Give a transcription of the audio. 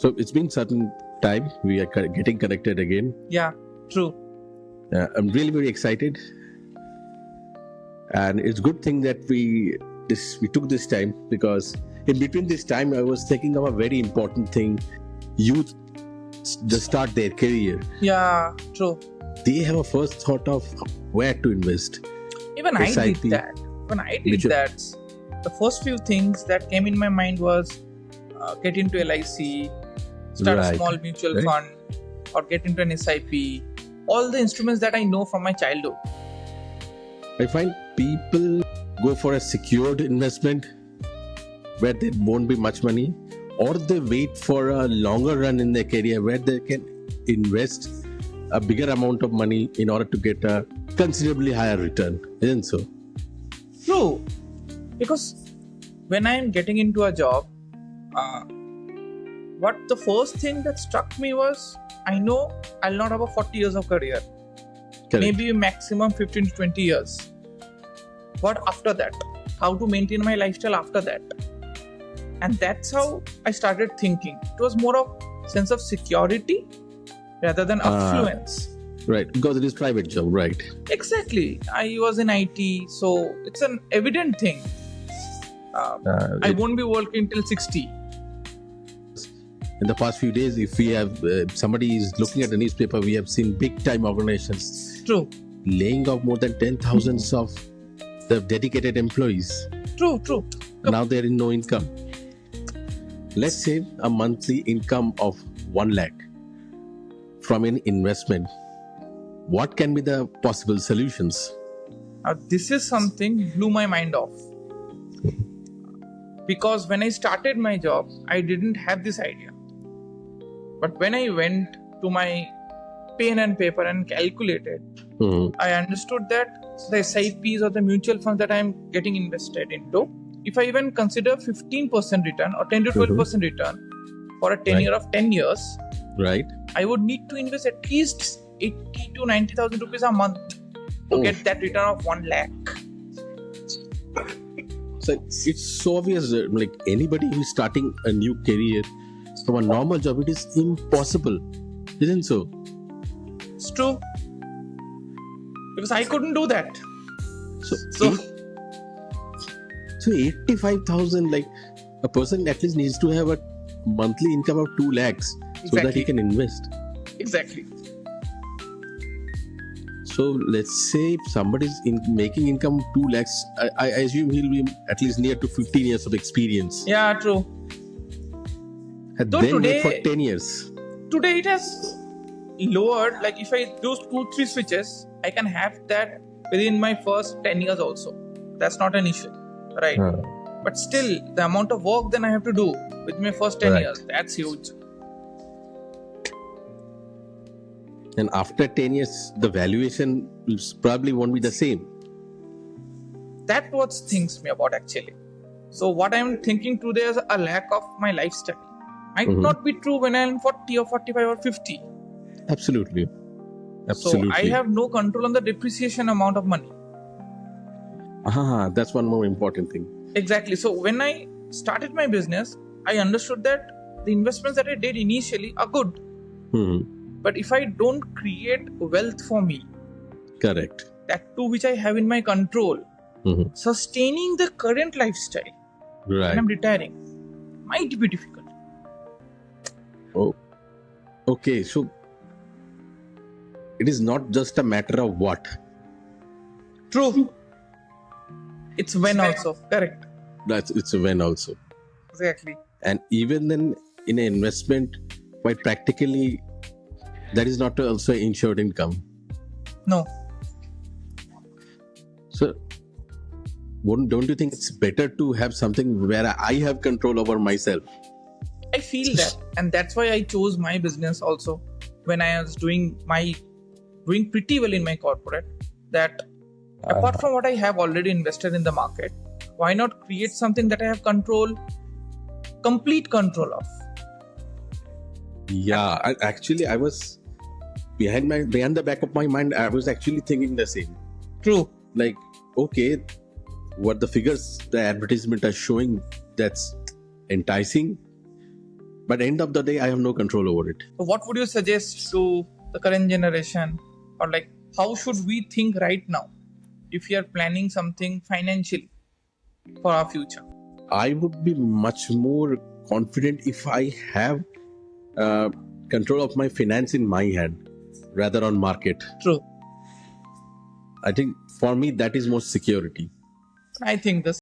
So it's been certain time. We are getting connected again. Yeah, true. I'm really very excited, and it's good thing that we took this time, because in between this time I was thinking of a very important thing. Youth just start their career. Yeah, true. They have a first thought of where to invest. Even I SIP, did that. When I did mutual- that, the first few things that came in my mind was get into LIC, start a Right, small mutual right. fund, or get into an SIP. All the instruments that I know from my childhood. I find people go for a secured investment where there won't be much money, or they wait for a longer run in their career where they can invest a bigger amount of money in order to get a considerably higher return. Isn't so? True. Because when I am getting into a job, what the first thing that struck me was, I know I'll not have a 40 years of career. Correct. Maybe maximum 15 to 20 years. What after that? How to maintain my lifestyle after that? And that's how I started thinking. It was more of sense of security rather than affluence. Right, because it is private job, right? Exactly. I was in IT, so it's an evident thing. I won't be working till 60. In the past few days, if we have somebody is looking at the newspaper, we have seen big time organizations True. laying off more than 10,000 of the dedicated employees. True. Now they're in no income. Let's say a monthly income of 1 lakh from an investment. What can be the possible solutions? Now, this is something blew my mind off. Because when I started my job, I didn't have this idea. But when I went to my pen and paper and calculated, I understood that the SIPs or the mutual funds that I'm getting invested into, if I even consider 15% return or 10 to 12% return for a tenure of 10 years, Right? I would need to invest at least 80 to 90,000 rupees a month to get that return of 1 lakh. So it's so obvious, like anybody who is starting a new career from a normal job, it is impossible, isn't so? It's true. Because I couldn't do that. So 85,000, like a person at least needs to have a monthly income of 2 lakhs so that he Exactly. can invest. Exactly. So let's say if somebody is making income 2 lakhs, I assume he'll be at least near to 15 years of experience. Yeah, true. And Though then today- wait for 10 years. Today it has lowered. Like if I do 2-3 switches, I can have that within my first 10 years also. That's not an issue, right? But still, the amount of work then I have to do with my first 10 Right. years, that's huge. And after 10 years, the valuation probably won't be the same. That's what thinks me about actually. So what I'm thinking today is a lack of my lifestyle. Might not be true when I'm 40 or 45 or 50. Absolutely. So I have no control on the depreciation amount of money. That's one more important thing. Exactly. So when I started my business, I understood that the investments that I did initially are good. But if I don't create wealth for me, Correct. that too which I have in my control, sustaining the current lifestyle Right. when I'm retiring might be difficult. Oh, okay. So it is not just a matter of what. True. It's when also. Correct. It's a when also. Exactly. And even then, in an investment, quite practically, that is not also insured income. No. So, don't you think it's better to have something where I have control over myself? I feel that. And that's why I chose my business also. When I was doing pretty well in my corporate, that apart from what I have already invested in the market, why not create something that I have complete control of? Yeah, I was behind the back of my mind. I was actually thinking the same. True. Like, okay, what the figures the advertisement are showing, that's enticing, But end of the day, I have no control over it. So what would you suggest to the current generation, or like how should we think right now if we are planning something financially for our future? I would be much more confident if I have control of my finance in my hand rather on market. True. I think for me that is more security. I think the